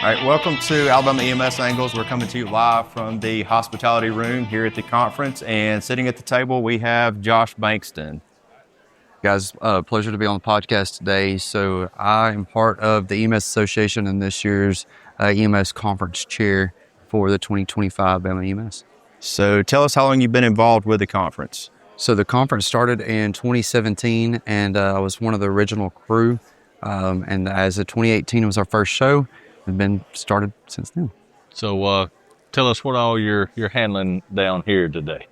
All right, welcome to Alabama EMS Angles. We're coming to you live from the hospitality room here at the conference, and sitting at the table we have Josh Bankston. Guys, pleasure to be on the podcast today. So I am part of the EMS Association and this year's EMS Conference chair for the 2025 Alabama EMS. So tell us how long you've been involved with the conference. So the conference started in 2017, and I was one of the original crew. And as of 2018 was our first show. We've been started since then. So tell us what all you're handling down here today.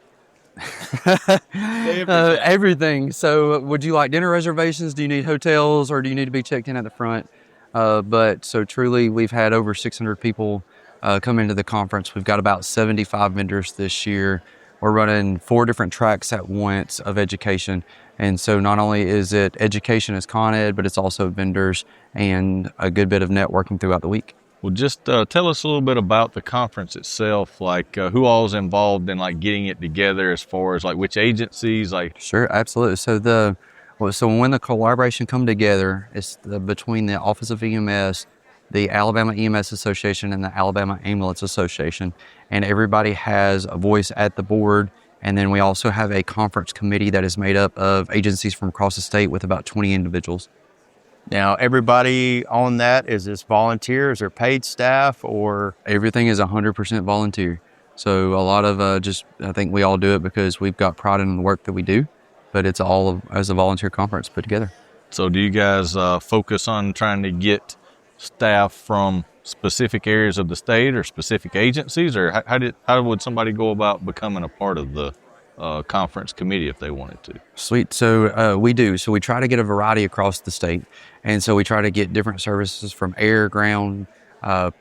Everything. So would you like dinner reservations? Do you need hotels, or do you need to be checked in at the front? But so truly, we've had over 600 people come into the conference. We've got about 75 vendors this year. We're running 4 different tracks at once of education. And so not only is it education as Con Ed, but it's also vendors and a good bit of networking throughout the week. Well, just tell us a little bit about the conference itself, like who all is involved in like getting it together, as far as like which agencies, like. Sure, absolutely. So when the collaboration come together, it's between the Office of EMS, the Alabama EMS Association, and the Alabama Ambulance Association, and everybody has a voice at the board. And then we also have a conference committee that is made up of agencies from across the state with about 20 individuals. Now, everybody on that, is this volunteers or paid staff, or? Everything is 100% volunteer. So a lot of I think we all do it because we've got pride in the work that we do, but it's all as a volunteer conference put together. So do you guys focus on trying to get staff from specific areas of the state or specific agencies, or how would somebody go about becoming a part of the conference committee if they wanted to? Sweet. So we do. So we try to get a variety across the state. And so we try to get different services from air, ground,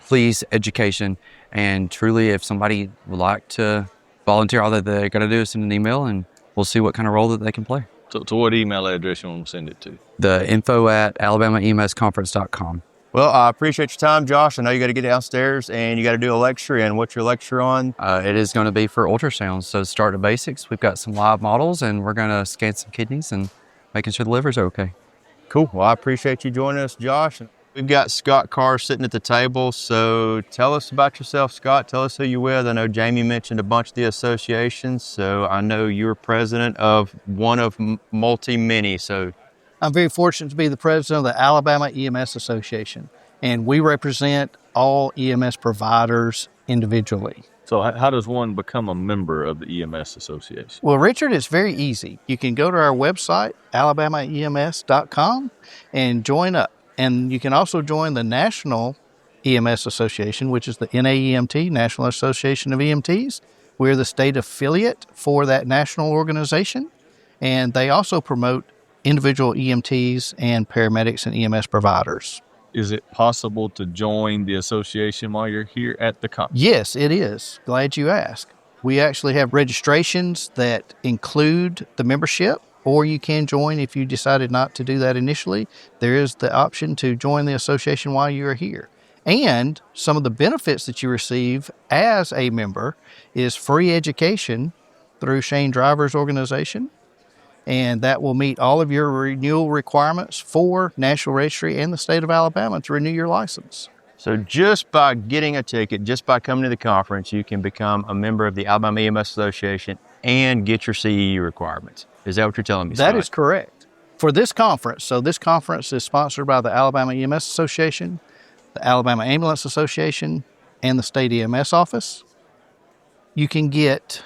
police, education. And truly, if somebody would like to volunteer, all that they're going to do is send an email, and we'll see what kind of role that they can play. So what email address you want to send it to? The info@alabamaemsconference.com. Well, I appreciate your time, Josh. I know you got to get downstairs and you got to do a lecture. And what's your lecture on? It is going to be for ultrasound. So start the basics. We've got some live models, and we're going to scan some kidneys and making sure the livers are okay. Cool. Well, I appreciate you joining us, Josh. We've got Scott Karr sitting at the table. So tell us about yourself, Scott. Tell us who you're with. I know Jamie mentioned a bunch of the associations. So I know you're president of one of many. So I'm very fortunate to be the president of the Alabama EMS Association, and we represent all EMS providers individually. So how does one become a member of the EMS Association? Well, Richard, it's very easy. You can go to our website, alabamaems.com, and join up. And you can also join the National EMS Association, which is the NAEMT, National Association of EMTs. We're the state affiliate for that national organization, and they also promote individual EMTs and paramedics and EMS providers. Is it possible to join the association while you're here at the conference? Yes, it is. Glad you asked. We actually have registrations that include the membership, or you can join if you decided not to do that initially. There is the option to join the association while you are here. And some of the benefits that you receive as a member is free education through Shane Driver's organization, and that will meet all of your renewal requirements for National Registry and the state of Alabama to renew your license. So just by getting a ticket, just by coming to the conference, you can become a member of the Alabama EMS Association and get your CEU requirements. Is that what you're telling me, Scott? That is correct. For this conference, so this conference is sponsored by the Alabama EMS Association, the Alabama Ambulance Association, and the state EMS office. You can get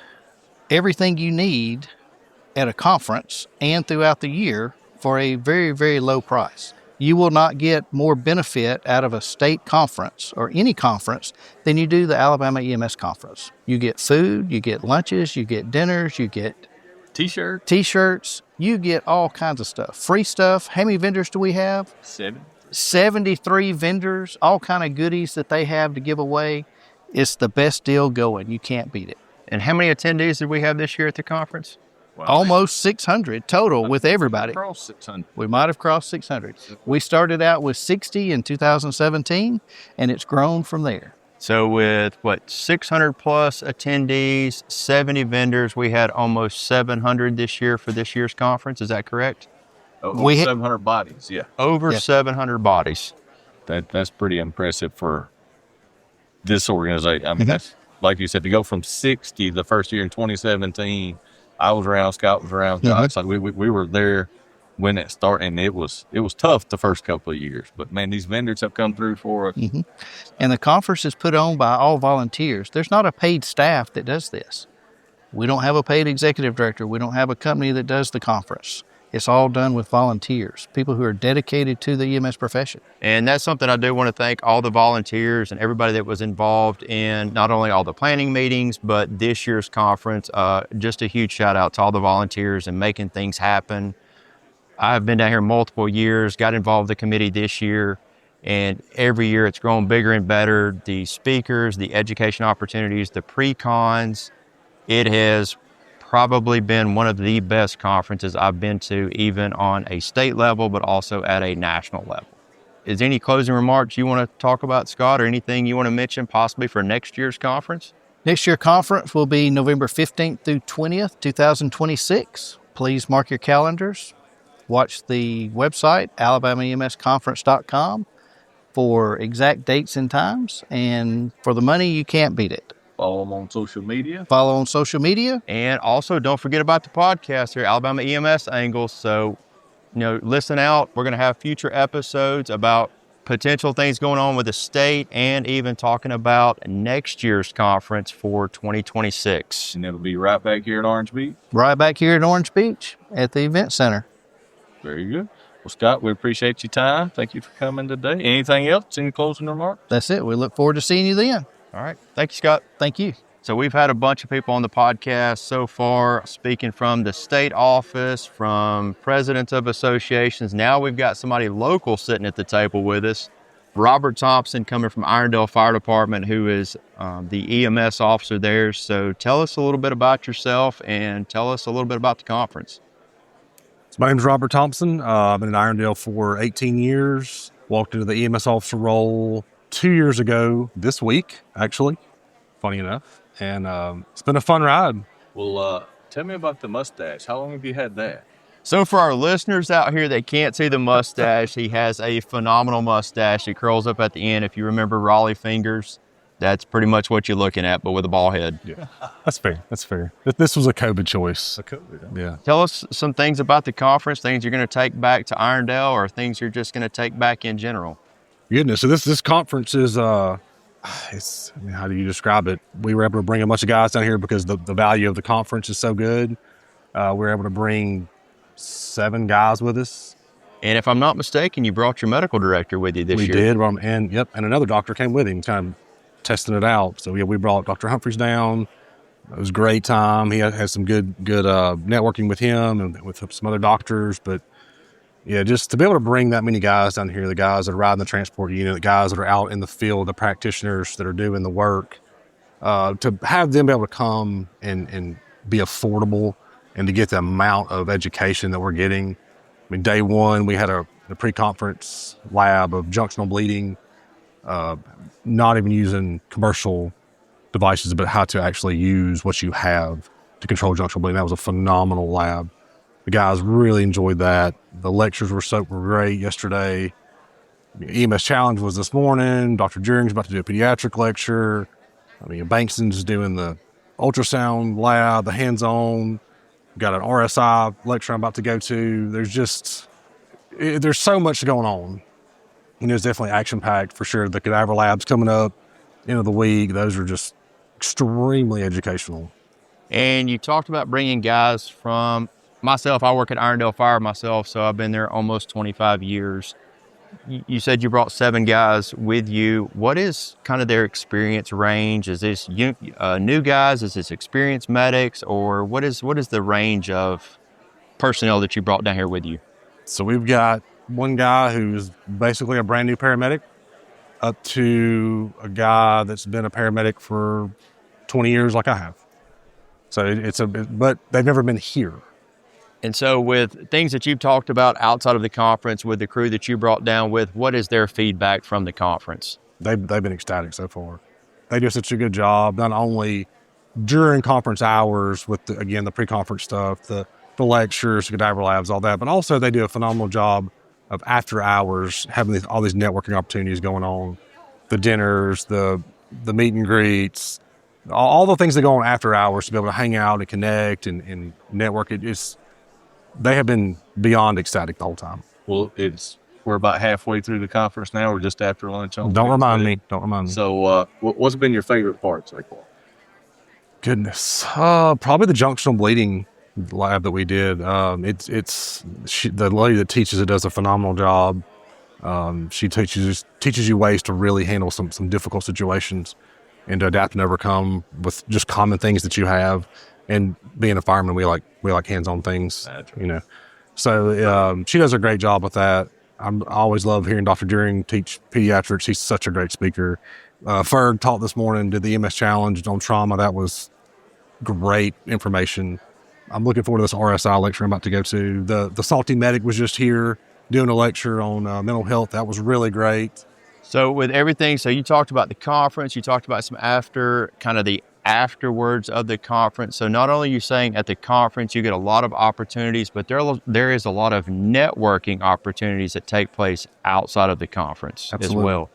everything you need at a conference and throughout the year for a very, very low price. You will not get more benefit out of a state conference or any conference than you do the Alabama EMS Conference. You get food, you get lunches, you get dinners, you get T-shirts, you get all kinds of stuff. Free stuff. How many vendors do we have? 73 vendors, all kind of goodies that they have to give away. It's the best deal going. You can't beat it. And how many attendees did we have this year at the conference? Wow. Almost 600 total with everybody. Crossed 600. We might have crossed 600. We started out with 60 in 2017, and it's grown from there. So with, 600 plus attendees, 70 vendors, we had almost 700 this year for this year's conference. Is that correct? Over 700 bodies, yeah. Over 700 bodies. That's pretty impressive for this organization. I mean, that's like you said, to go from 60 the first year in 2017. I was around, Scott was around, Josh. Like we were there when it started, and it was tough the first couple of years. But man, these vendors have come through for us. And the conference is put on by all volunteers. There's not a paid staff that does this. We don't have a paid executive director. We don't have a company that does the conference. It's all done with volunteers, people who are dedicated to the EMS profession. And that's something I do want to thank all the volunteers and everybody that was involved in not only all the planning meetings, but this year's conference. Just a huge shout out to all the volunteers and making things happen. I've been down here multiple years, got involved in the committee this year, and every year it's grown bigger and better. The speakers, the education opportunities, the pre-cons, it has probably been one of the best conferences I've been to, even on a state level, but also at a national level. Is there any closing remarks you want to talk about, Scott, or anything you want to mention possibly for next year's conference? Next year's conference will be November 15th through 20th, 2026. Please mark your calendars. Watch the website, alabamaemsconference.com, for exact dates and times. And for the money, you can't beat it. Follow them on social media. Follow on social media. And also, don't forget about the podcast here, Alabama EMS Angles. So, listen out. We're going to have future episodes about potential things going on with the state and even talking about next year's conference for 2026. And it'll be right back here at Orange Beach. Right back here at Orange Beach at the event center. Very good. Well, Scott, we appreciate your time. Thank you for coming today. Anything else? Any closing remarks? That's it. We look forward to seeing you then. All right. Thank you, Scott. Thank you. So we've had a bunch of people on the podcast so far, speaking from the state office, from presidents of associations. Now we've got somebody local sitting at the table with us. Robert Thompson, coming from Irondale Fire Department, who is the EMS officer there. So tell us a little bit about yourself and tell us a little bit about the conference. So my name's Robert Thompson. I've been in Irondale for 18 years. Walked into the EMS officer role 2 years ago this week, actually, funny enough. And it's been a fun ride. Well, tell me about the mustache. How long have you had that? So for our listeners out here that can't see the mustache, he has a phenomenal mustache. It curls up at the end. If you remember Raleigh Fingers, that's pretty much what you're looking at, but with a bald head. Yeah, that's fair. That's fair. This was a COVID choice. Yeah. Tell us some things about the conference, things you're going to take back to Irondale or things you're just going to take back in general. Goodness. So this conference is, how do you describe it? We were able to bring a bunch of guys down here because the value of the conference is so good. We were able to bring 7 guys with us. And if I'm not mistaken, you brought your medical director with you this year. We did, and another doctor came with him, kind of testing it out. So we brought Dr. Humphreys down. It was a great time. He had some good networking with him and with some other doctors. But yeah, just to be able to bring that many guys down here, the guys that are riding the transport unit, the guys that are out in the field, the practitioners that are doing the work, to have them be able to come and be affordable and to get the amount of education that we're getting. I mean, day one, we had a pre-conference lab of junctional bleeding, not even using commercial devices, but how to actually use what you have to control junctional bleeding. That was a phenomenal lab. The guys really enjoyed that. The lectures were great yesterday. EMS Challenge was this morning. Dr. Juring's about to do a pediatric lecture. Bankston's doing the ultrasound lab, the hands-on. Got an RSI lecture I'm about to go to. There's so much going on. It's definitely action-packed for sure. The cadaver lab's coming up, end of the week. Those are just extremely educational. And you talked about bringing guys from myself. I work at Irondale Fire myself, so I've been there almost 25 years. You said you brought 7 guys with you. What is kind of their experience range? Is this new guys? Is this experienced medics? Or what is the range of personnel that you brought down here with you? So we've got one guy who's basically a brand new paramedic up to a guy that's been a paramedic for 20 years like I have. So but they've never been here. And so with things that you've talked about outside of the conference with the crew that you brought down with, what is their feedback from the conference? They've been ecstatic so far. They do such a good job, not only during conference hours with, the pre-conference stuff, the lectures, the cadaver labs, all that, but also they do a phenomenal job of after hours, having all these networking opportunities going on, the dinners, the the meet and greets, all the things that go on after hours to be able to hang out and connect and network. They have been beyond ecstatic the whole time. Well, we're about halfway through the conference now. We're just after lunch. Don't remind me. So what's been your favorite parts so far? Goodness. Probably the junctional bleeding lab that we did. The lady that teaches it does a phenomenal job. She teaches you ways to really handle some difficult situations and to adapt and overcome with just common things that you have. And being a fireman, we like hands-on things, you know. So she does a great job with that. I always love hearing Dr. Deering teach pediatrics. He's such a great speaker. Ferg taught this morning, did the EMS challenge on trauma. That was great information. I'm looking forward to this RSI lecture I'm about to go to. The Salty Medic was just here doing a lecture on mental health. That was really great. So with everything, so you talked about the conference, you talked about some afterwards of the conference. So not only are you saying at the conference you get a lot of opportunities, but there is a lot of networking opportunities that take place outside of the conference as well.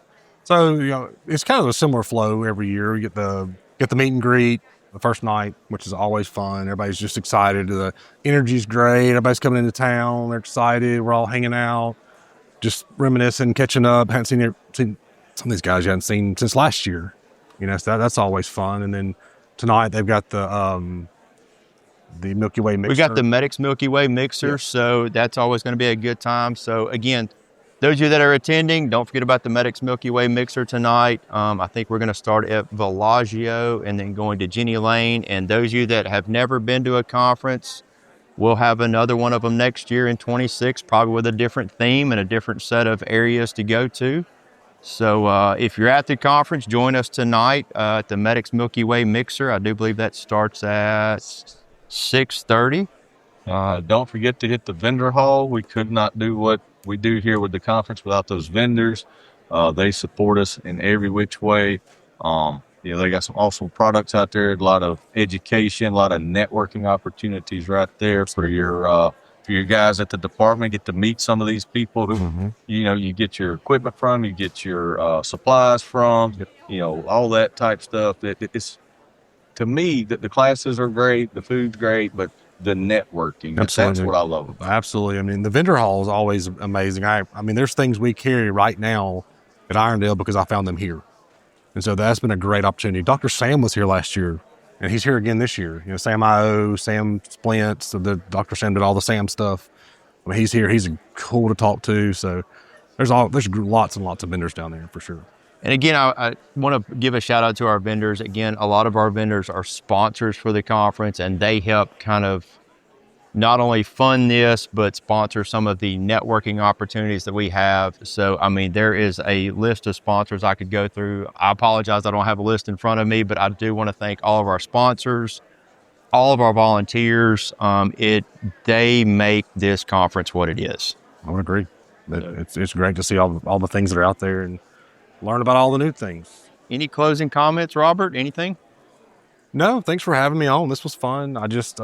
So it's kind of a similar flow every year. You get the meet and greet the first night, which is always fun. Everybody's just excited. The energy's great. Everybody's coming into town. They're excited. We're all hanging out, just reminiscing, catching up. Haven't seen some of these guys you haven't seen since last year. So that's always fun. And then tonight they've got the Milky Way mixer. We got the Medic's Milky Way mixer, yeah. So that's always going to be a good time. So again, those of you that are attending, don't forget about the Medic's Milky Way mixer tonight. I think we're going to start at Bellagio and then going to Jenny Lane. And those of you that have never been to a conference, we'll have another one of them next year in 26, probably with a different theme and a different set of areas to go to. So if you're at the conference, join us tonight at the Medic's Milky Way mixer. I do believe that starts at 6:30. Don't forget to hit the vendor hall. We could not do what we do here with the conference without those vendors. They support us in every which way. They got some awesome products out there, a lot of education, a lot of networking opportunities right there for your guys at the department. Get to meet some of these people who, you get your equipment from, you get your supplies from, all that type stuff. It's, to me, that the classes are great, the food's great, but the networking, that's what I love about it. Absolutely. I mean, the vendor hall is always amazing. I mean, there's things we carry right now at Irondale because I found them here. And so that's been a great opportunity. Dr. Sam was here last year, and he's here again this year. Sam I.O., Sam Splints, Dr. Sam did all the Sam stuff. I mean, he's here. He's cool to talk to. So there's lots and lots of vendors down there for sure. And again, I want to give a shout out to our vendors. Again, a lot of our vendors are sponsors for the conference, and they help kind of not only fund this, but sponsor some of the networking opportunities that we have. So, I mean, there is a list of sponsors I could go through. I apologize, I don't have a list in front of me, but I do want to thank all of our sponsors, all of our volunteers. They make this conference what it is. I would agree. It's great to see all the things that are out there and learn about all the new things. Any closing comments, Robert? Anything? No, thanks for having me on. This was fun. I just,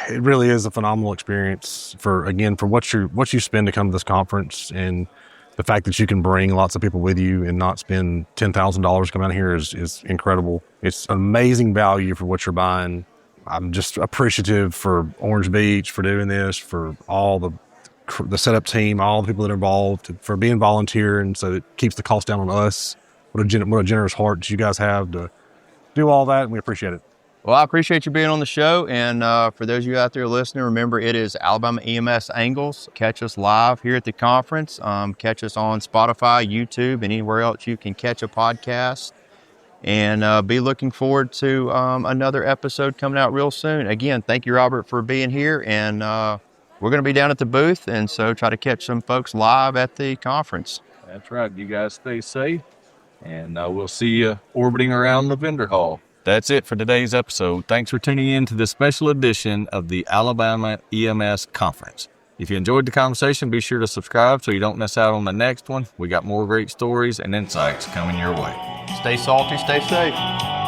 it really is a phenomenal experience for what you spend to come to this conference, and the fact that you can bring lots of people with you and not spend $10,000 coming out here is incredible. It's amazing value for what you're buying. I'm just appreciative for Orange Beach for doing this, for all the setup team, all the people that are involved, for being volunteer, and so it keeps the cost down on us. What a generous heart you guys have to do all that, and we appreciate it. Well, I appreciate you being on the show, and for those of you out there listening, remember it is Alabama EMS Angles. Catch us live here at the conference. Catch us on Spotify, YouTube, and anywhere else you can catch a podcast. And be looking forward to another episode coming out real soon. Again, thank you, Robert, for being here, and we're going to be down at the booth, and so try to catch some folks live at the conference. That's right. You guys stay safe, and we'll see you orbiting around the vendor hall. That's it for today's episode. Thanks for tuning in to this special edition of the Alabama EMS Conference. If you enjoyed the conversation, be sure to subscribe so you don't miss out on the next one. We got more great stories and insights coming your way. Stay salty, stay safe.